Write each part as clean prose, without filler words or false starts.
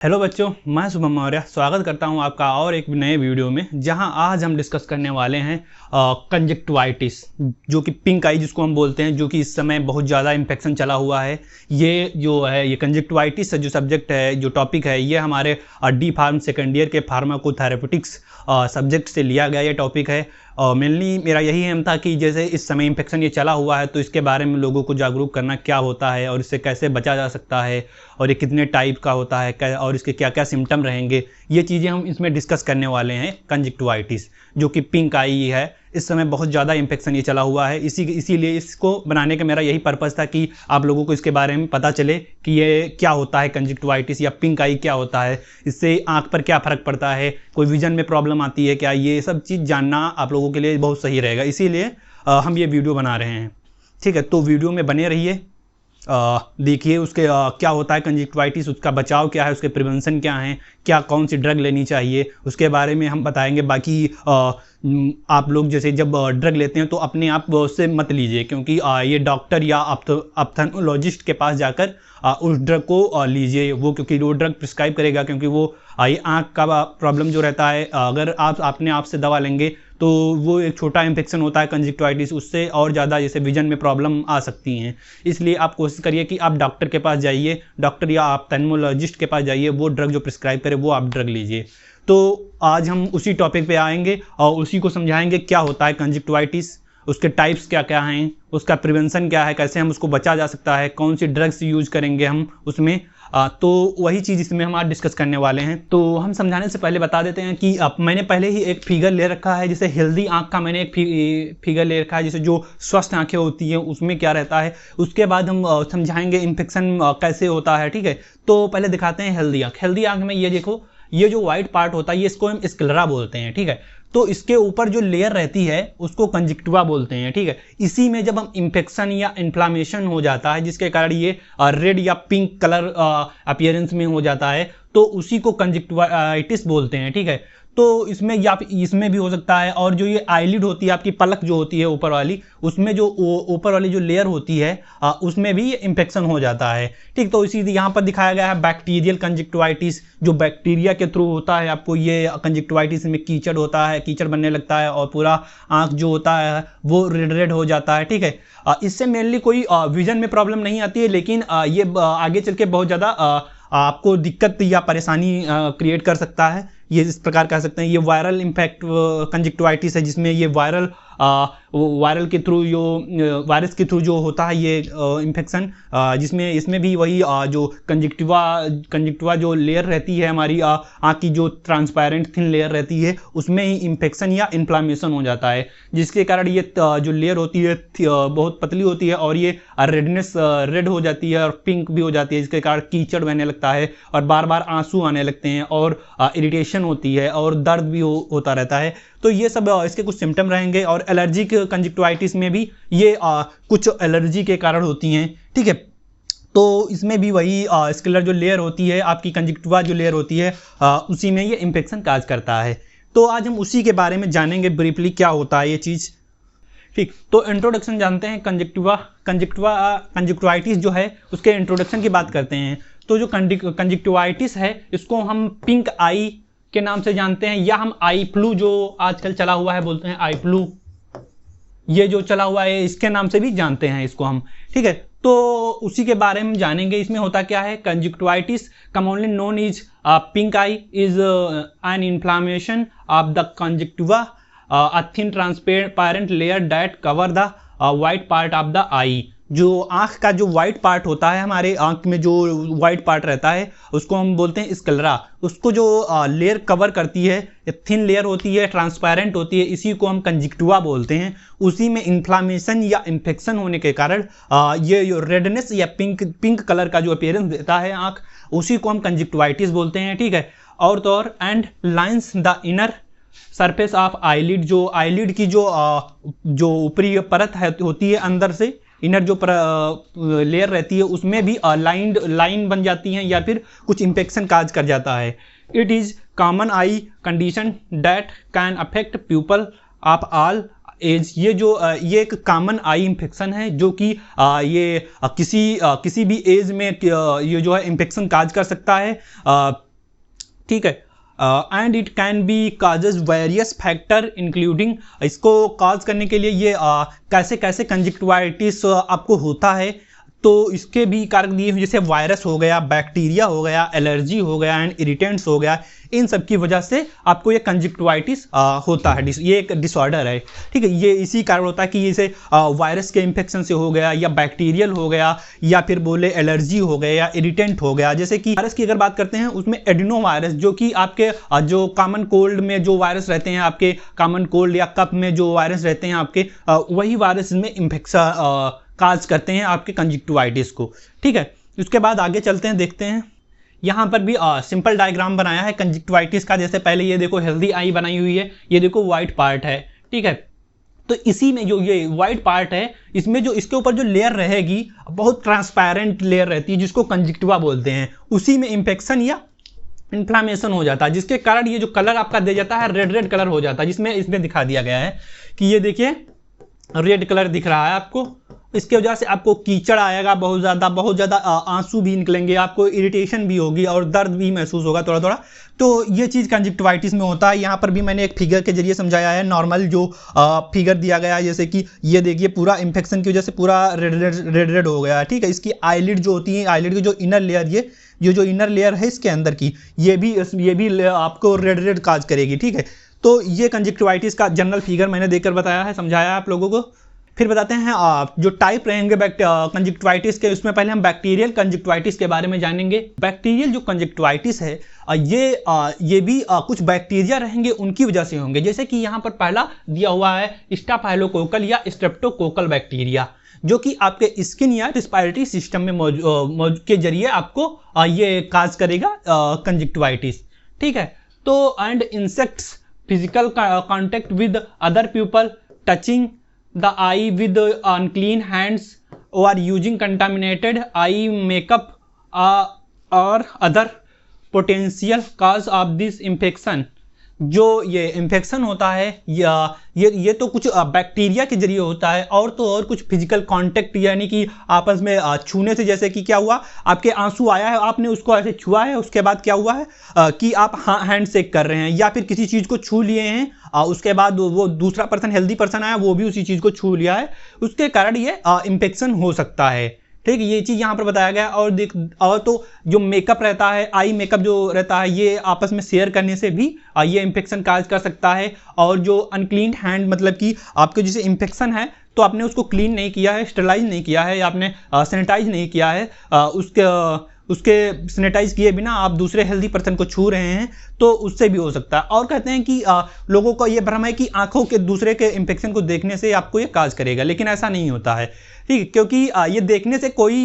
Hello बच्चों, मैं शुभम मौर्य स्वागत करता हूं आपका और एक नए वीडियो में, जहां आज हम डिस्कस करने वाले हैं कंजक्टिवाइटिस, जो कि पिंक आई जिसको हम बोलते हैं, जो कि इस समय बहुत ज़्यादा इन्फेक्शन चला हुआ है। ये जो है ये कंजक्टिवाइटिस जो सब्जेक्ट है, जो टॉपिक है, ये हमारे डी फार्म सेकेंड ईयर के फार्माकोथेरेपेटिक्स सब्जेक्ट से लिया गया ये टॉपिक है। मेनली मेरा यही एम था कि जैसे इस समय इन्फेक्शन ये चला हुआ है, तो इसके बारे में लोगों को जागरूक करना क्या होता है और इससे कैसे बचा जा सकता है, और ये कितने टाइप का होता है और इसके क्या क्या सिम्टम रहेंगे, ये चीज़ें हम इसमें डिस्कस करने वाले हैं। कंजक्टिवाइटिस जो कि पिंक आई है, इस समय बहुत ज़्यादा इन्फेक्शन ये चला हुआ है। इसीलिए इसको बनाने का मेरा यही पर्पज़ था कि आप लोगों को इसके बारे में पता चले कि ये क्या होता है कंजक्टिवाइटिस या पिंक आई क्या होता है, इससे आँख पर क्या फ़र्क पड़ता है, कोई विजन में प्रॉब्लम आती है क्या, ये सब चीज़ जानना आप लोगों के लिए बहुत सही रहेगा। इसीलिए हम ये वीडियो बना रहे हैं। ठीक है, तो वीडियो में बने रहिए, देखिए उसके क्या होता है कंजक्टिवाइटिस, उसका बचाव क्या है, उसके प्रिवेंशन क्या है, क्या कौन सी ड्रग लेनी चाहिए, उसके बारे में हम बताएंगे। बाकी आप लोग जैसे जब ड्रग लेते हैं तो अपने आप उससे मत लीजिए, क्योंकि ये डॉक्टर या ऑप्थेल्मोलॉजिस्ट के पास जाकर उस ड्रग को लीजिए, क्योंकि वो ड्रग प्रिस्क्राइब करेगा। क्योंकि वो ये आँख का प्रॉब्लम जो रहता है, अगर आप अपने आप से दवा लेंगे तो वो एक छोटा इन्फेक्शन होता है कंजक्टिवाइटिस, उससे और ज़्यादा जैसे विजन में प्रॉब्लम आ सकती हैं। इसलिए आप कोशिश करिए कि आप डॉक्टर के पास जाइए, डॉक्टर या ऑप्थेल्मोलॉजिस्ट के पास जाइए, वो ड्रग जो प्रिस्क्राइब करे वो आप ड्रग लीजिए। तो आज हम उसी टॉपिक पे आएंगे और उसी को समझाएंगे क्या होता है कंजक्टिवाइटिस, उसके टाइप्स क्या क्या हैं, उसका प्रिवेंशन क्या है, कैसे हम उसको बचा जा सकता है, कौन सी ड्रग्स यूज करेंगे हम उसमें। तो वही चीज़ इसमें हम आज डिस्कस करने वाले हैं। तो हम समझाने से पहले बता देते हैं कि मैंने पहले ही एक फिगर ले रखा है, जैसे हेल्दी आँख का मैंने एक फिगर ले रखा है, जैसे जो स्वस्थ आँखें होती हैं उसमें क्या रहता है। उसके बाद हम समझाएंगे इन्फेक्शन कैसे होता है। ठीक है, तो पहले दिखाते हैं हेल्दी आँख। हेल्दी आँख में ये देखो, ये जो व्हाइट पार्ट होता है ये इसको हम स्क्लेरा बोलते हैं। ठीक है, तो इसके ऊपर जो लेयर रहती है उसको कंजक्टिवा बोलते हैं। ठीक है, इसी में जब हम इन्फेक्शन या इन्फ्लामेशन हो जाता है, जिसके कारण ये रेड या पिंक कलर अपीयरेंस में हो जाता है, तो उसी को कंजक्टिवाइटिस बोलते हैं। ठीक है, तो इसमें भी हो सकता है। और जो ये आईलिड होती है, आपकी पलक जो होती है ऊपर वाली, उसमें जो ऊपर वाली जो लेयर होती है उसमें भी इन्फेक्शन हो जाता है। ठीक, तो इसी यहाँ पर दिखाया गया है बैक्टीरियल कंजक्टिवाइटिस, जो बैक्टीरिया के थ्रू होता है। आपको ये कंजक्टिवाइटिस में कीचड़ होता है, कीचड़ बनने लगता है और पूरा आँख जो होता है वो रेड रेड हो जाता है। ठीक है, इससे मेनली कोई विजन में प्रॉब्लम नहीं आती है, लेकिन ये आगे चल के बहुत ज़्यादा आपको दिक्कत या परेशानी क्रिएट कर सकता है। ये इस प्रकार कह सकते हैं ये वायरल इम्पैक्ट कंजक्टिवाइटिस है, जिसमें ये वायरल के थ्रू जो वायरस के थ्रू जो होता है ये इन्फेक्शन, जिसमें इसमें भी वही जो कंजक्टिवा जो लेयर रहती है हमारी आँख की, जो ट्रांसपेरेंट थिन लेयर रहती है, उसमें ही इन्फेक्शन या इन्फ्लामेशन हो जाता है, जिसके कारण ये जो लेयर होती है बहुत पतली होती है और ये रेडनेस रेड हो जाती है और पिंक भी हो जाती है, जिसके कारण कीचड़ बहने लगता है और बार बार आंसू आने लगते हैं और इरिटेशन होती है और दर्द भी होता रहता है। तो ये सब इसके कुछ सिम्टम रहेंगे। और एलर्जिक कंजक्टिवाइटिस में भी ये कुछ एलर्जी के कारण होती हैं। ठीक है, तो इसमें भी वही स्क्लेरा जो लेयर होती है, आपकी कंजक्टिवा जो लेयर होती है, उसी में ये इन्फेक्शन काज करता है। तो आज हम उसी के बारे में जानेंगे ब्रीफली क्या होता है ये चीज़। ठीक, तो इंट्रोडक्शन जानते हैं। कंजक्टिवाइटिस जो है उसके इंट्रोडक्शन की बात करते हैं। तो जो कंजक्टिवाइटिस है इसको हम पिंक आई के नाम से जानते हैं, या हम आई फ्लू जो आजकल चला हुआ है बोलते हैं, आई फ्लू, ये जो चला हुआ है इसके नाम से भी जानते हैं इसको हम। ठीक है, तो उसी के बारे में जानेंगे। इसमें होता क्या है, conjunctivitis commonly known is pink I is an inflammation of the conjunctiva, a thin transparent layer that cover the white part of the eye। जो आँख का जो वाइट पार्ट होता है, हमारे आँख में जो वाइट पार्ट रहता है उसको हम बोलते हैं स्क्लेरा। उसको जो लेयर कवर करती है, थिन लेयर होती है, ट्रांसपेरेंट होती है, इसी को हम कंजक्टिवा बोलते हैं। उसी में इन्फ्लामेशन या इन्फेक्शन होने के कारण ये जो रेडनेस या पिंक कलर का जो अपीयरेंस देता है आँख, उसी को हम कंजक्टिवाइटिस बोलते हैं। ठीक है, और तो और and lines the inner surface of eyelid, जो आईलिड की जो ऊपरी परत है होती है अंदर से, इनर जो लेयर रहती है उसमें भी लाइन बन जाती हैं या फिर कुछ इन्फेक्शन काज कर जाता है। It is common eye condition that can affect people of all age. ये एक कॉमन आई इन्फेक्शन है जो कि ये किसी भी एज में ये जो है इन्फेक्शन काज कर सकता है। ठीक है। And it can be causes various factor including, इसको काज करने के लिए ये कैसे कैसे कंजक्टिवाइटिस आपको होता है, तो इसके भी कारक दिए हुए, जैसे वायरस हो गया, बैक्टीरिया हो गया, एलर्जी हो गया एंड इरिटेंट्स हो गया, इन सब की वजह से आपको ये कंजक्टिवाइटिस होता है। ये एक डिसऑर्डर है, ठीक है। ये इसी कारण होता है कि इसे वायरस के इन्फेक्शन से हो गया, या बैक्टीरियल हो गया, या फिर बोले एलर्जी हो गया, या इरिटेंट हो गया। जैसे कि वायरस की अगर बात करते हैं, उसमें एडिनो वायरस, जो कि आपके जो कॉमन कोल्ड में जो वायरस रहते हैं, आपके कॉमन कोल्ड या कफ में जो वायरस रहते हैं आपके, वही वायरस में इन्फेक्शन काज करते हैं आपके कंजक्टिवाइटिस को, ठीक है। उसके बाद आगे चलते हैं, देखते हैं। यहाँ पर भी सिंपल डायग्राम बनाया है कंजक्टिवाइटिस का। जैसे पहले ये देखो हेल्दी आई बनाई हुई है, ये देखो वाइट पार्ट है, ठीक है। तो इसी में जो ये वाइट पार्ट है, इसमें जो इसके ऊपर जो लेयर रहेगी, बहुत ट्रांसपेरेंट लेयर रहती है, जिसको कंजक्टिवा बोलते हैं। उसी में इंफेक्शन या इन्फ्लामेशन हो जाता है, जिसके कारण ये जो कलर आपका दे जाता है, रेड रेड कलर हो जाता है, जिसमें इसमें दिखा दिया गया है कि ये देखिए रेड कलर दिख रहा है आपको। इसके वजह से आपको कीचड़ आएगा, बहुत ज़्यादा आंसू भी निकलेंगे, आपको इरिटेशन भी होगी और दर्द भी महसूस होगा थोड़ा थोड़ा। तो ये चीज़ कंजक्टिवाइटिस में होता है। यहाँ पर भी मैंने एक फिगर के जरिए समझाया है, नॉर्मल जो फिगर दिया गया है, जैसे कि ये देखिए पूरा इन्फेक्शन की वजह से पूरा रेड हो गया है, ठीक है। इसकी आईलिड जो होती है, आईलिड की जो इनर लेयर, ये जो इनर लेयर है इसके अंदर की, ये भी आपको रेड काज करेगी, ठीक है। तो ये कंजक्टिवाइटिस का जनरल फिगर मैंने देकर बताया है, समझाया आप लोगों को। फिर बताते हैं जो टाइप रहेंगे कंजक्टिवाइटिस के, उसमें पहले हम बैक्टीरियल कंजक्टिवाइटिस के बारे में जानेंगे। बैक्टीरियल जो कंजक्टिवाइटिस है, ये भी कुछ बैक्टीरिया रहेंगे, उनकी वजह से होंगे। जैसे कि यहाँ पर पहला दिया हुआ है स्टाफाइलोकोकल या स्ट्रेप्टोकोकल बैक्टीरिया, जो कि आपके स्किन या रिस्पायरेटरी सिस्टम में के जरिए आपको ये काज करेगा कंजक्टिवाइटिस, ठीक है। तो and insects, physical contact with other people, touching the eye with unclean hands, or using contaminated eye makeup or other potential cause of this infection। जो ये इन्फेक्शन होता है, या ये तो कुछ बैक्टीरिया के जरिए होता है, और तो और कुछ फिजिकल कांटेक्ट, यानी कि आपस में छूने से। जैसे कि क्या हुआ, आपके आंसू आया है, आपने उसको ऐसे छुआ है, उसके बाद क्या हुआ है कि आप हैंड शेक कर रहे हैं, या फिर किसी चीज़ को छू लिए हैं, उसके बाद वो दूसरा पर्सन, हेल्दी पर्सन आया, वो भी उसी चीज़ को छू लिया है, उसके कारण ये इन्फेक्शन हो सकता है, ठीक है। ये चीज़ यहाँ पर बताया गया। और तो जो मेकअप रहता है, आई मेकअप जो रहता है, ये आपस में शेयर करने से भी ये इन्फेक्शन काज कर सकता है। और जो अनक्लीन हैंड, मतलब कि आपके जैसे इन्फेक्शन है, तो आपने उसको क्लीन नहीं किया है, स्टरलाइज नहीं किया है, या आपने सैनिटाइज नहीं किया है, उसके सैनिटाइज किए बिना आप दूसरे हेल्दी पर्सन को छू रहे हैं, तो उससे भी हो सकता है। और कहते हैं कि लोगों को ये भ्रम है कि आंखों के दूसरे के इन्फेक्शन को देखने से आपको ये काज करेगा, लेकिन ऐसा नहीं होता है, ठीक है। क्योंकि ये देखने से कोई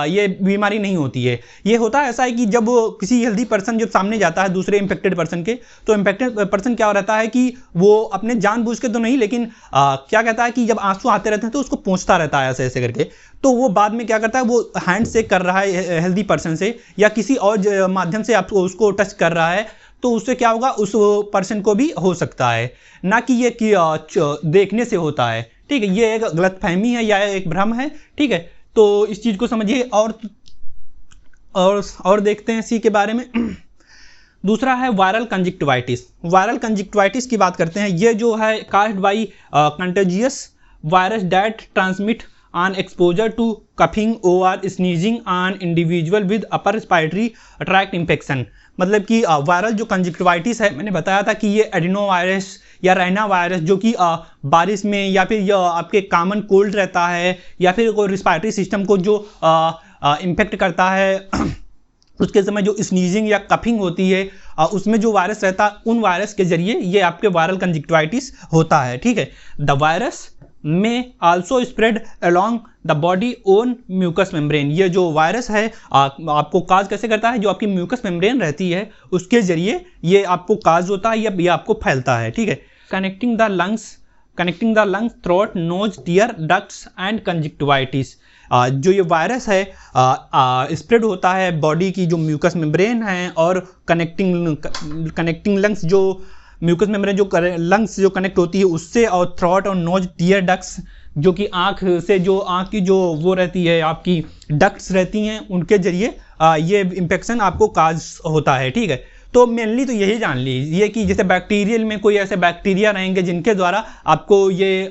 ये बीमारी नहीं होती है। ये होता है ऐसा है कि जब किसी हेल्दी पर्सन जब सामने जाता है दूसरे इन्फेक्टेड पर्सन के, तो इन्फेक्टेड पर्सन क्या रहता है कि वो अपने जानबूझ के तो नहीं, लेकिन क्या कहता है कि जब आंसू आते रहते हैं तो उसको पोंछता रहता है ऐसे ऐसे करके। तो वो बाद में क्या करता है, वो हैंड शेक कर रहा है हेल्दी पर्सन से, या किसी और माध्यम से आपको उसको टच कर रहा है, तो उससे क्या होगा, उस पर्सन को भी हो सकता है, ना कि ये कि देखने से होता है, ठीक है। ये एक गलतफहमी है या एक भ्रम है, ठीक है। तो इस चीज़ को समझिए। और देखते हैं इसी के बारे में। दूसरा है वायरल कंजक्टिवाइटिस। वायरल कंजक्टिवाइटिस की बात करते हैं। ये जो है caused by contagious virus that transmit on exposure to coughing or sneezing on individual with upper respiratory tract infection। मतलब कि वायरल जो कंजक्टिवाइटिस है, मैंने बताया था कि ये एडिनो वायरस या रैना वायरस, जो कि बारिश में, या फिर आपके कॉमन कोल्ड रहता है, या फिर कोई रिस्पायरेटरी सिस्टम को जो इन्फेक्ट करता है, उसके समय जो स्नीजिंग या कफिंग होती है, उसमें जो वायरस रहता है, उन वायरस के जरिए ये आपके वायरल कंजक्टिवाइटिस होता है, ठीक है। The virus may also spread along the body on mucus membrane. ये जो वायरस है आपको काज कैसे करता है, जो आपकी म्यूकस मेम्ब्रेन रहती है उसके जरिए ये आपको काज होता है, या ये आपको फैलता है, ठीक है। Connecting the lungs throat knows year ducts and conjunctivitis. जो ये वायरस है स्प्रेड होता है बॉडी की जो म्यूकस मेम्ब्रेन है, और कनेक्टिंग लंग्स, जो म्यूकस मेम्ब्रेन जो लंग्स जो कनेक्ट होती है उससे, और थ्रोट और नोज टीयर डक्ट्स, जो कि आँख से जो आँख की जो वो रहती है, आपकी डक्ट्स रहती हैं, उनके जरिए ये इन्फेक्शन आपको काज होता है, ठीक है। तो मेनली तो यही जान लीजिए कि जैसे बैक्टीरियल में कोई ऐसे बैक्टीरिया रहेंगे जिनके द्वारा आपको ये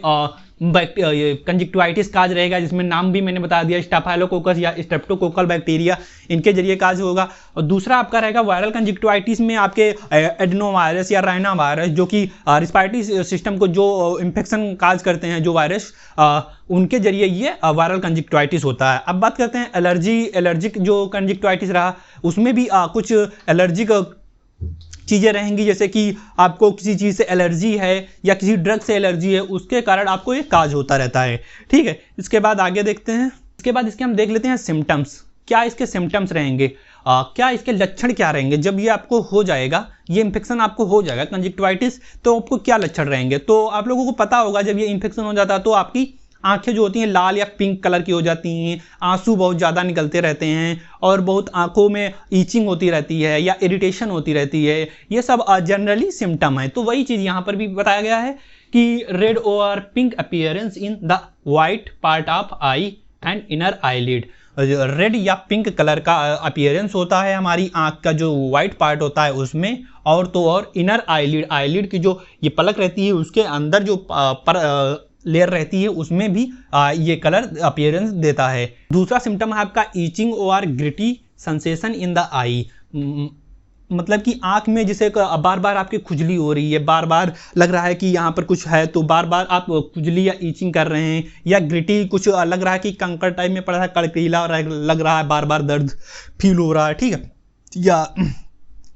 कंजक्टिवाइटिस काज रहेगा, जिसमें नाम भी मैंने बता दिया, स्टाफाइलोकोकस या स्ट्रेप्टोकोकल बैक्टीरिया, इनके जरिए काज होगा। और दूसरा आपका रहेगा वायरल कंजक्टिवाइटिस में आपके एडिनोवायरस या राइना वायरस, जो कि रिस्पायरेटरी सिस्टम को जो इन्फेक्शन काज करते हैं जो वायरस, उनके जरिए ये वायरल कंजक्टिवाइटिस होता है। अब बात करते हैं एलर्जिक जो कंजक्टिवाइटिस रहा, उसमें भी कुछ एलर्जिक चीज़ें रहेंगी, जैसे कि आपको किसी चीज़ से एलर्जी है या किसी ड्रग से एलर्जी है, उसके कारण आपको ये काज होता रहता है। ठीक है, इसके बाद आगे देखते हैं। इसके बाद इसके हम देख लेते हैं सिम्टम्स। क्या इसके सिम्टम्स रहेंगे, क्या इसके लक्षण क्या रहेंगे जब ये आपको हो जाएगा, ये इन्फेक्शन आपको हो जाएगा कंजक्टिवाइटिस, तो आपको क्या लक्षण रहेंगे। तो आप लोगों को पता होगा जब ये इन्फेक्शन हो जाता है तो आपकी आंखें जो होती हैं लाल या पिंक कलर की हो जाती हैं, आंसू बहुत ज़्यादा निकलते रहते हैं और बहुत आंखों में ईचिंग होती रहती है या इरिटेशन होती रहती है। ये सब जनरली सिम्टम है। तो वही चीज़ यहाँ पर भी बताया गया है कि रेड और pink appearance in the white part of I and inner eyelid. Red या पिंक कलर का अपीयरेंस होता है हमारी आंख का जो वाइट पार्ट होता है उसमें, और तो और इनर आईलिड की जो ये पलक रहती है उसके अंदर जो लेयर रहती है उसमें भी ये कलर अपीयरेंस देता है। दूसरा सिम्टम है आपका ईचिंग और ग्रिटी सेंसेशन इन द आई, मतलब कि आंख में जिसे बार बार आपकी खुजली हो रही है, बार बार लग रहा है कि यहाँ पर कुछ है, तो बार बार आप खुजली या ईचिंग कर रहे हैं, या ग्रिटी कुछ लग रहा है कि कंकर टाइप में पड़ा है, कड़कीला लग रहा है, बार बार दर्द फील हो रहा है। ठीक है, या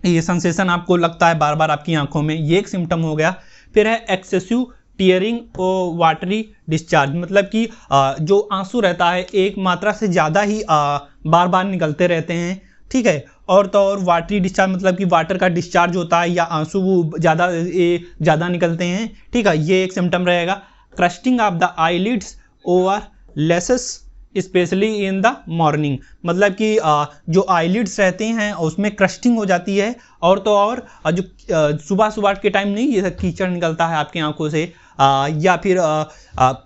ये सेंसेशन आपको लगता है बार बार आपकी आंखों में, ये एक सिम्टम हो गया। फिर है एक्सेसिव टीयरिंग और वाटरी डिस्चार्ज, मतलब कि जो आंसू रहता है एक मात्रा से ज़्यादा ही बार बार निकलते रहते हैं। ठीक है, और तो और वाटरी डिस्चार्ज मतलब कि वाटर का डिस्चार्ज होता है या आंसू वो ज़्यादा निकलते हैं। ठीक है, ये एक सिम्टम रहेगा। Crusting of the eyelids over laces specially in the morning, मतलब कि जो आईलिड्स रहते हैं उसमें क्रस्टिंग हो जाती है, और तो और जो सुबह के टाइम नहीं, ये कीचड़ निकलता है आपकी आंखों से, या फिर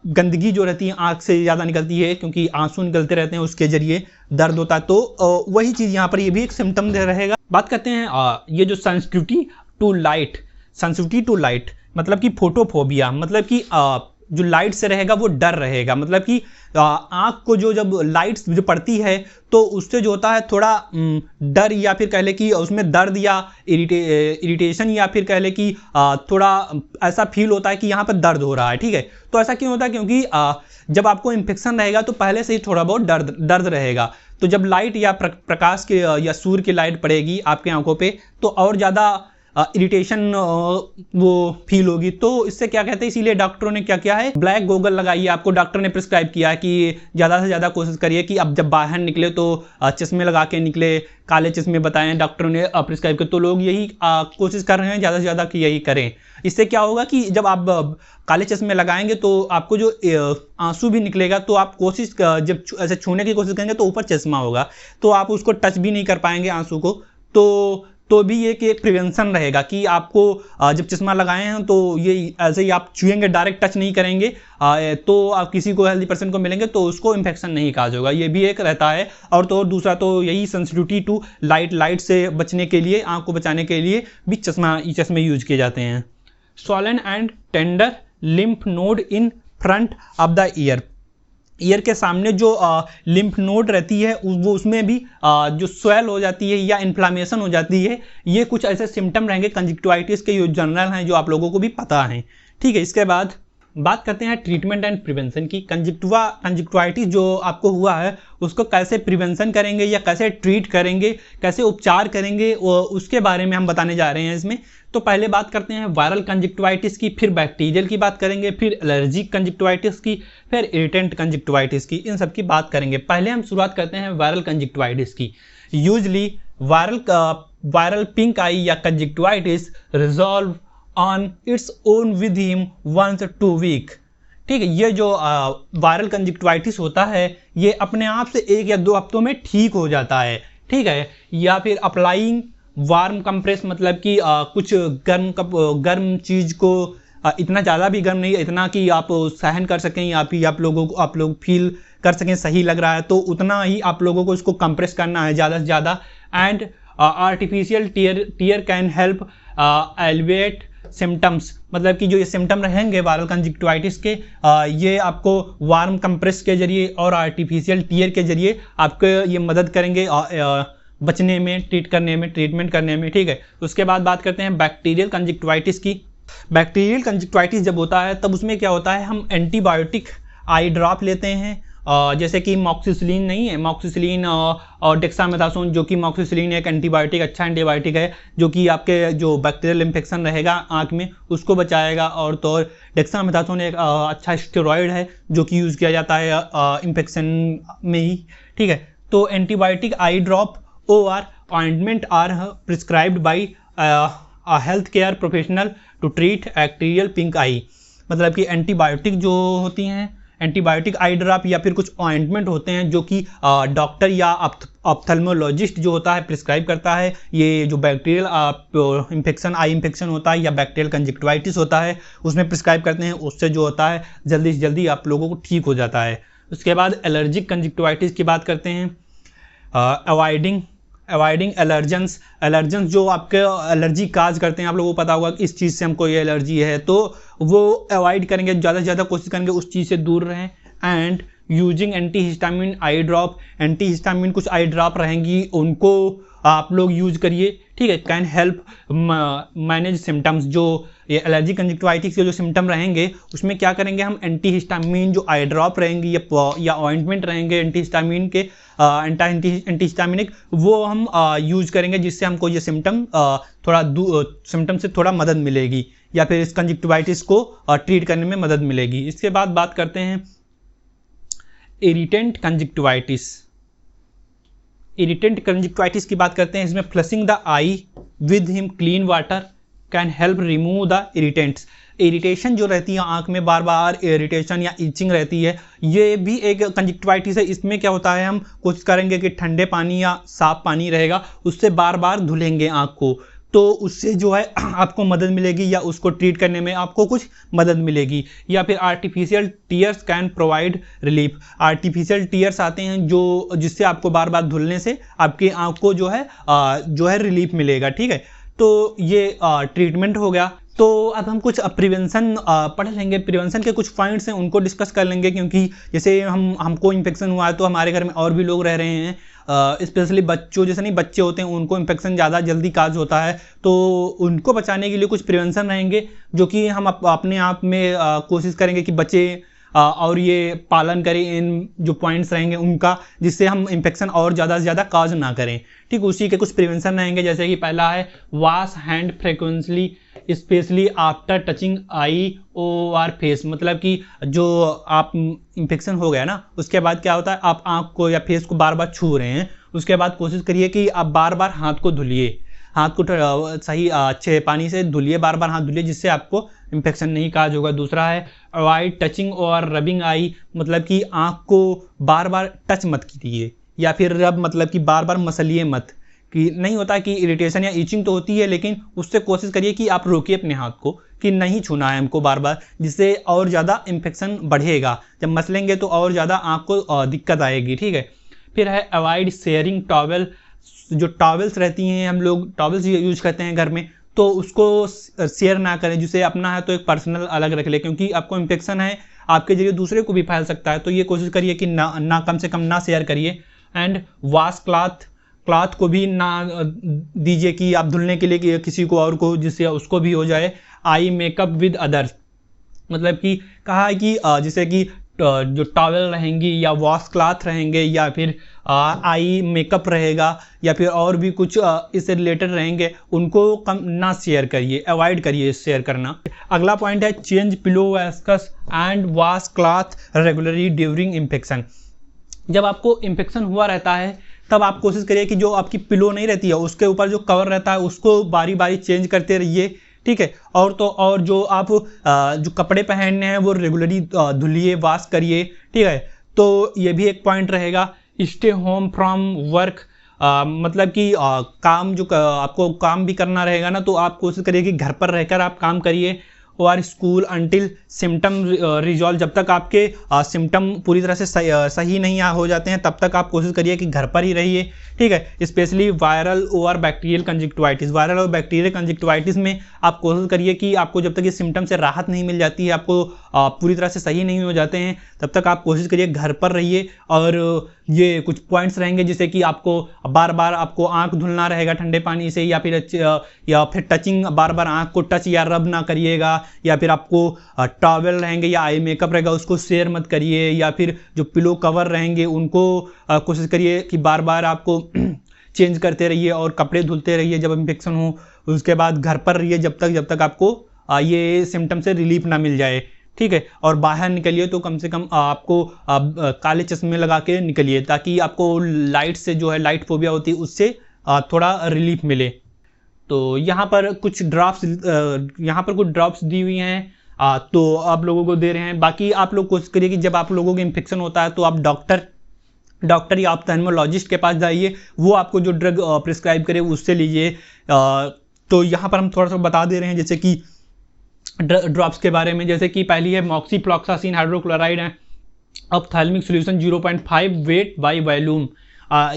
गंदगी जो रहती है आंख से ज़्यादा निकलती है क्योंकि आंसू निकलते रहते हैं, उसके जरिए दर्द होता है। तो वही चीज़ यहाँ पर ये भी एक सिम्टम दे रहेगा। बात करते हैं ये जो सेंसिटिविटी टू लाइट मतलब कि फोटोफोबिया, मतलब कि जो लाइट से रहेगा वो डर रहेगा, मतलब कि आँख को जब लाइट्स जो पड़ती है तो उससे जो होता है थोड़ा डर, या फिर कह ले कि उसमें दर्द या इरिटेशन, या फिर कह ले कि थोड़ा ऐसा फील होता है कि यहाँ पर दर्द हो रहा है। ठीक है, तो ऐसा क्यों होता है, क्योंकि जब आपको इन्फेक्शन रहेगा तो पहले से ही थोड़ा बहुत दर्द रहेगा। तो जब लाइट या प्रकाश के या सूर्य की लाइट पड़ेगी आपके आंखों पे तो और ज़्यादा इरिटेशन वो फील होगी। तो इससे क्या कहते हैं, इसीलिए डॉक्टरों ने क्या किया है, ब्लैक गोगल लगाइए। आपको डॉक्टर ने प्रिस्क्राइब किया है कि ज़्यादा से ज़्यादा कोशिश करिए कि अब जब बाहर निकले तो चश्मे लगा के निकले, काले चश्मे बताएं डॉक्टरों ने प्रिस्क्राइब किया। तो लोग यही कोशिश कर रहे हैं ज़्यादा से ज़्यादा कि यही करें। इससे क्या होगा कि जब आप काले चश्मे लगाएंगे तो आपको जो आंसू भी निकलेगा तो आप कोशिश जब ऐसे छूने की कोशिश करेंगे तो ऊपर चश्मा होगा तो आप उसको टच भी नहीं कर पाएंगे आंसू को। तो भी ये कि एक प्रिवेंशन रहेगा कि आपको जब चश्मा लगाए हैं तो ये ऐसे ही आप छुएंगे, डायरेक्ट टच नहीं करेंगे, तो आप किसी को हेल्दी पर्सन को मिलेंगे तो उसको इन्फेक्शन नहीं काज होगा। ये भी एक रहता है। और तो दूसरा तो यही सेंसिटिविटी टू लाइट से बचने के लिए, आँख को बचाने के लिए भी चश्मे यूज किए जाते हैं। Swollen and tender lymph node in front of the year के सामने जो लिम्फ नोड रहती है वो उसमें भी जो स्वेल हो जाती है या इन्फ्लामेशन हो जाती है। ये कुछ ऐसे सिम्टम रहेंगे कंजक्टिवाइटिस के, जो जनरल हैं, जो आप लोगों को भी पता है। ठीक है, इसके बाद बात करते हैं ट्रीटमेंट एंड प्रिवेंशन की। कंजक्टिवाइटिस जो आपको हुआ है उसको कैसे प्रिवेंशन करेंगे या कैसे ट्रीट करेंगे, कैसे उपचार करेंगे, उसके बारे में हम बताने जा रहे हैं इसमें। तो पहले बात करते हैं वायरल कंजक्टिवाइटिस की, फिर बैक्टीरियल की बात करेंगे, फिर एलर्जिक कंजक्टिवाइटिस की, फिर इरिटेंट कंजक्टिवाइटिस की, इन सब की बात करेंगे। पहले हम शुरुआत करते हैं वायरल कंजक्टिवाइटिस की। यूजली वायरल पिंक आई या conjunctivitis resolve on its own with him 1 to 2 week. ठीक है, ये जो वायरल कंजक्टिवाइटिस होता है ये अपने आप से 1 या 2 हफ्तों में ठीक हो जाता है। ठीक है, या फिर अप्लाइंग वार्म कंप्रेस, मतलब कि कुछ गर्म चीज़ को, इतना ज़्यादा भी गर्म नहीं, इतना कि आप सहन कर सकें या फिर आप लोग फील कर सकें सही लग रहा है, तो उतना ही आप लोगों को इसको कंप्रेस करना है ज़्यादा से ज़्यादा। And artificial tear can help elevate symptoms, मतलब कि जो ये सिम्टम रहेंगे वायरल कंजक्टिवाइटिस के, ये आपको वार्म कंप्रेस के जरिए और आर्टिफिशियल टीयर के जरिए आपको ये मदद करेंगे बचने में, ट्रीटमेंट करने में, ठीक है। उसके बाद बात करते हैं बैक्टीरियल कंजक्टिवाइटिस की। बैक्टीरियल कंजक्टिवाइटिस जब होता है तब उसमें क्या होता है, हम एंटीबायोटिक आई ड्रॉप लेते हैं, जैसे कि मॉक्सिसिलिन नहीं है, मॉक्सिसिलिन और डेक्सामेथासोन, जो कि मॉक्सिसिलिन एक एंटीबायोटिक, अच्छा एंटीबायोटिक है जो कि आपके जो बैक्टीरियल इन्फेक्शन रहेगा आँख में उसको बचाएगा, और तो डेक्सामेथासोन एक अच्छा स्टेरॉयड है जो कि यूज़ किया जाता है इन्फेक्शन में ही, ठीक है। तो एंटीबायोटिक आई ड्रॉप और ointment are prescribed by health care professional to treat bacterial pink eye, मतलब कि एंटीबायोटिक जो होती हैं, एंटीबायोटिक आई ड्रॉप या फिर कुछ ऑइंटमेंट होते हैं जो कि डॉक्टर या ऑप्थेल्मोलॉजिस्ट जो होता है प्रिस्क्राइब करता है। ये जो बैक्टीरियल इन्फेक्शन, आई इन्फेक्शन होता है या बैक्टीरियल कंजक्टिवाइटिस होता है उसमें प्रिस्क्राइब करते हैं, उससे जो होता है जल्दी से जल्दी आप लोगों को ठीक हो जाता है। उसके बाद एलर्जिक कंजक्टिवाइटिस की बात करते हैं। अवॉइडिंग एलर्जेंस जो आपके एलर्जी काज करते हैं, आप लोगों को पता होगा कि इस चीज़ से हमको ये एलर्जी है, तो वो अवॉइड करेंगे, ज़्यादा से ज़्यादा कोशिश करेंगे उस चीज़ से दूर रहें। And using antihistamine I drop, antihistamine कुछ आई ड्रॉप रहेंगी उनको आप लोग यूज करिए, ठीक है। कैन हेल्प मैनेज सिम्टम्स, जो ये एलर्जी कंजक्टिवाइटिस के जो सिम्टम रहेंगे उसमें क्या करेंगे हम, एंटीहिस्टामिन जो आई ड्रॉप रहेंगी या ऑइंटमेंट रहेंगे एंटीहिस्टामिन के, एंटीहिस्टामिनिक, वो हम यूज करेंगे जिससे हमको ये सिम्टम सिम्टम से थोड़ा मदद मिलेगी या फिर इस कंजक्टिवाइटिस को ट्रीट करने में मदद मिलेगी। इसके बाद बात करते हैं इरिटेंट कंजक्टिवाइटिस। इरिटेंट कंजक्टिवाइटिस की बात करते हैं। इसमें flushing the I with him clean water can help remove the irritants. Irritation जो रहती है आंख में, बार बार इरिटेशन या इचिंग रहती है, ये भी एक कंजक्टिवाइटिस है। इसमें क्या होता है, हम कोशिश करेंगे कि ठंडे पानी या साफ पानी रहेगा उससे बार बार धुलेंगे आंख को, तो उससे जो है आपको मदद मिलेगी या उसको ट्रीट करने में आपको कुछ मदद मिलेगी। या फिर artificial tears can provide relief. Artificial tears आते हैं जो जिससे आपको बार बार धुलने से आपकी आंख को जो है रिलीफ मिलेगा, ठीक है। तो ये ट्रीटमेंट हो गया। तो अब हम कुछ प्रिवेंशन पढ़ लेंगे, प्रिवेंशन के कुछ पॉइंट्स हैं उनको डिस्कस कर लेंगे, क्योंकि जैसे हमको इन्फेक्शन हुआ है तो हमारे घर में और भी लोग रह रहे हैं, स्पेशली बच्चों, जैसे नहीं बच्चे होते हैं उनको इन्फेक्शन ज़्यादा जल्दी काज होता है, तो उनको बचाने के लिए कुछ प्रिवेंशन रहेंगे जो कि हम अपने आप में कोशिश करेंगे कि बचे और ये पालन करें, इन जो पॉइंट्स रहेंगे उनका, जिससे हम इन्फेक्शन और ज़्यादा से ज़्यादा काज ना करें, ठीक। उसी के कुछ प्रिवेंशन रहेंगे, जैसे कि पहला है wash hand frequently especially after touching eye और फेस। मतलब कि जो आप इन्फेक्शन हो गया ना, उसके बाद क्या होता है, आप आँख को या फेस को बार बार छू रहे हैं, उसके बाद कोशिश करिए कि आप बार बार हाथ को धुलिए, हाथ को सही अच्छे पानी से धुलिए, बार बार हाथ धुलिए, जिससे आपको इन्फेक्शन नहीं काज होगा। दूसरा है अवॉइड टचिंग और रबिंग आई, मतलब कि आँख को बार बार टच मत कीजिए या फिर रब, मतलब कि बार बार मसलिए मत, कि नहीं होता कि इरिटेशन या ईचिंग तो होती है, लेकिन उससे कोशिश करिए कि आप रोकिए अपने हाथ को कि नहीं छूना है हमको बार बार, जिससे और ज़्यादा इन्फेक्शन बढ़ेगा। जब मसलेंगे तो और ज़्यादा आँख को दिक्कत आएगी, ठीक है। फिर है अवॉइड शेयरिंग टॉवल। जो टॉवल्स रहती हैं, हम लोग टॉवल्स यूज करते हैं घर में, तो उसको शेयर ना करें, जिसे अपना है तो एक पर्सनल अलग रख ले, क्योंकि आपको इन्फेक्शन है, आपके जरिए दूसरे को भी फैल सकता है, तो ये कोशिश करिए कि ना कम से कम ना शेयर करिए। एंड वॉश क्लॉथ को भी ना दीजिए कि आप धुलने के लिए किसी को और को, जिससे उसको भी हो जाए। आई मेकअप विद अदर्स, मतलब कि कहा है कि जैसे कि जो टॉवल रहेंगी या वॉश क्लॉथ रहेंगे या फिर आई मेकअप रहेगा या फिर और भी कुछ इससे रिलेटेड रहेंगे, उनको कम ना शेयर करिए, अवॉइड करिए शेयर करना। अगला पॉइंट है change pillow cases and wash cloth regularly during infection. जब आपको इन्फेक्शन हुआ रहता है तब आप कोशिश करिए कि जो आपकी पिलो नहीं रहती है उसके ऊपर जो कवर रहता है उसको बारी बारी चेंज करते रहिए, ठीक है। और जो आप जो कपड़े पहनने हैं वो रेगुलरली धुलिए, वॉश करिए, ठीक है। तो ये भी एक पॉइंट रहेगा। स्टे होम फ्रॉम वर्क, मतलब कि काम जो आपको काम भी करना रहेगा ना, तो आप कोशिश करिए कि घर पर रहकर आप काम करिए। और स्कूल अंटिल सिम्टम रिजॉल्व। जब तक आपके सिम्टम पूरी तरह से सही नहीं हो जाते हैं तब तक आप कोशिश करिए कि घर पर ही रहिए, ठीक है। स्पेशली वायरल और बैक्टीरियल कंजक्टिवाइटिस, वायरल और बैक्टीरियल कंजक्टिवाइटिस में आप कोशिश करिए कि आपको जब तक ये सिम्टम से राहत नहीं मिल जाती है, आपको पूरी तरह से सही नहीं हो जाते हैं, तब तक आप कोशिश करिए घर पर रहिए। और ये कुछ पॉइंट्स रहेंगे जैसे कि आपको बार बार आपको आंख धुलना रहेगा ठंडे पानी से, या फिर टचिंग, बार बार आंख को टच या रब ना करिएगा, या फिर आपको टॉवेल रहेंगे या आई मेकअप रहेगा उसको शेयर मत करिए, या फिर जो पिलो कवर रहेंगे उनको कोशिश करिए कि बार बार आपको चेंज करते रहिए और कपड़े धुलते रहिए जब इन्फेक्शन हो। उसके बाद घर पर रहिए जब तक आपको ये सिम्टम से रिलीफ ना मिल जाए, ठीक है। और बाहर निकलिए तो कम से कम आपको काले चश्मे लगा के निकलिए ताकि आपको लाइट से जो है, लाइट फोबिया होती है उससे थोड़ा रिलीफ मिले। तो यहाँ पर कुछ ड्रॉप्स दी हुई हैं, तो आप लोगों को दे रहे हैं। बाकी आप लोग कोशिश करिए कि जब आप लोगों को इन्फेक्शन होता है तो आप डॉक्टर या ऑप्थेल्मोलॉजिस्ट के पास जाइए, वो आपको जो ड्रग प्रिस्क्राइब करे उससे लीजिए। तो यहाँ पर हम थोड़ा सा बता दे रहे हैं जैसे कि ड्रॉप्स के बारे में, जैसे कि पहली है मॉक्सीफ्लॉक्सासिन हाइड्रोक्लोराइड है, ophthalmic solution 0.5 weight by volume.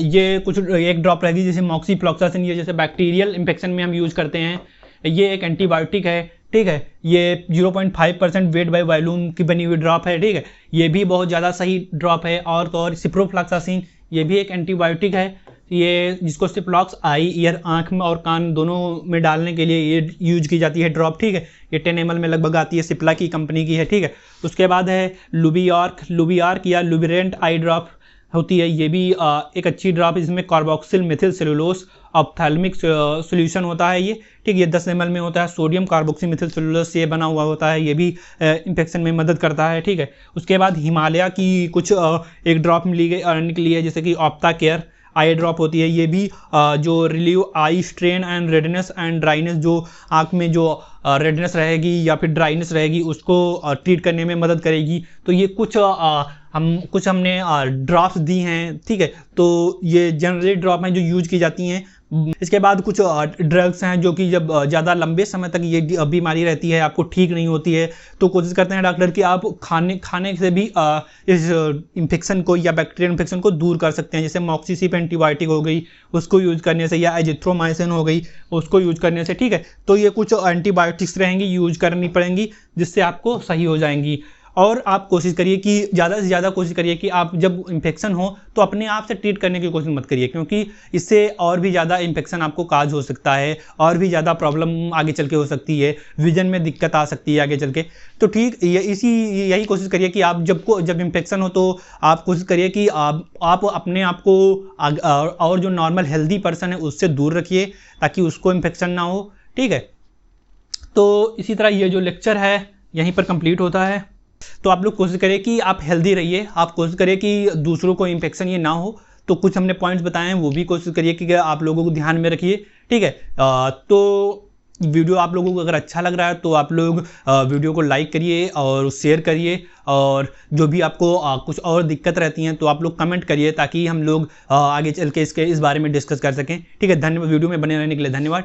ये कुछ एक ड्रॉप रहेगी जैसे मॉक्सीफ्लॉक्सासिन, ये जैसे बैक्टीरियल इन्फेक्शन में हम यूज़ करते हैं, ये एक एंटीबायोटिक है, ठीक है। ये 0.5% वेट बाय वॉल्यूम की बनी हुई ड्रॉप है, ठीक है। ये भी बहुत ज़्यादा सही ड्रॉप है। और तो और सिप्रोफ्लॉक्सासिन, ये भी एक एंटीबायोटिक है, ये जिसको सिप्लॉक्स आई, ईयर, आँख में और कान दोनों में डालने के लिए ये यूज की जाती है ड्रॉप, ठीक है। ये 10 ml में लगभग आती है, सिप्ला की कंपनी की है, ठीक है। उसके बाद है लुबियार्क या लुबिरेंट आई ड्रॉप होती है, ये भी एक अच्छी ड्रॉप, इसमें carboxyl methyl cellulose ophthalmic solution होता है ये, ठीक है। ये 10 ml में होता है, सोडियम कार्बोक्सिल मेथिल सेलुलोस से बना हुआ होता है, ये भी इन्फेक्शन में मदद करता है, ठीक है। उसके बाद हिमालय की कुछ एक ड्रॉप निकली है जैसे कि ऑप्टा केयर आई ड्रॉप होती है, ये भी जो relieve eye strain and redness and dryness, जो आँख में जो रेडनेस रहेगी या फिर ड्राइनेस रहेगी उसको ट्रीट करने में मदद करेगी। तो ये कुछ हमने ड्रॉप्स दी हैं, ठीक है। तो ये जनरली ड्रॉप हैं जो यूज की जाती हैं। इसके बाद कुछ ड्रग्स हैं जो कि जब ज़्यादा लंबे समय तक ये बीमारी रहती है, आपको ठीक नहीं होती है, तो कोशिश करते हैं डॉक्टर कि आप खाने से भी इस इन्फेक्शन को या बैक्टीरियल इन्फेक्शन को दूर कर सकते हैं। जैसे मॉक्सीसिप एंटीबायोटिक हो गई, उसको यूज करने से, या एजिथ्रोमाइसिन हो गई, उसको यूज करने से, ठीक है। तो ये कुछ एंटीबायोटिक्स रहेंगी, यूज करनी पड़ेंगी, जिससे आपको सही हो जाएंगी। और आप कोशिश करिए कि ज़्यादा से ज़्यादा कोशिश करिए कि आप जब इन्फेक्शन हो तो अपने आप से ट्रीट करने की कोशिश मत करिए, क्योंकि इससे और भी ज़्यादा इन्फेक्शन आपको काज हो सकता है, और भी ज़्यादा प्रॉब्लम आगे चल के हो सकती है, विजन में दिक्कत आ सकती है आगे चल के। तो ठीक यही कोशिश करिए कि आप जब इन्फेक्शन हो तो आप कोशिश करिए कि आप अपने आप को और जो नॉर्मल हेल्दी पर्सन है उससे दूर रखिए ताकि उसको इन्फेक्शन ना हो, ठीक है। तो इसी तरह ये जो लेक्चर है यहीं पर कंप्लीट होता है। तो आप लोग कोशिश करें कि आप हेल्दी रहिए, आप कोशिश करें कि दूसरों को इन्फेक्शन ये ना हो। तो कुछ हमने पॉइंट्स बताए हैं वो भी कोशिश करिए कि आप लोगों को ध्यान में रखिए, ठीक है। तो वीडियो आप लोगों को अगर अच्छा लग रहा है तो आप लोग वीडियो को लाइक करिए और शेयर करिए, और जो भी आपको कुछ और दिक्कत रहती हैं तो आप लोग कमेंट करिए ताकि हम लोग आगे चल के इस बारे में डिस्कस कर सकें, ठीक है। धन्यवाद, वीडियो में बने रहने के लिए धन्यवाद।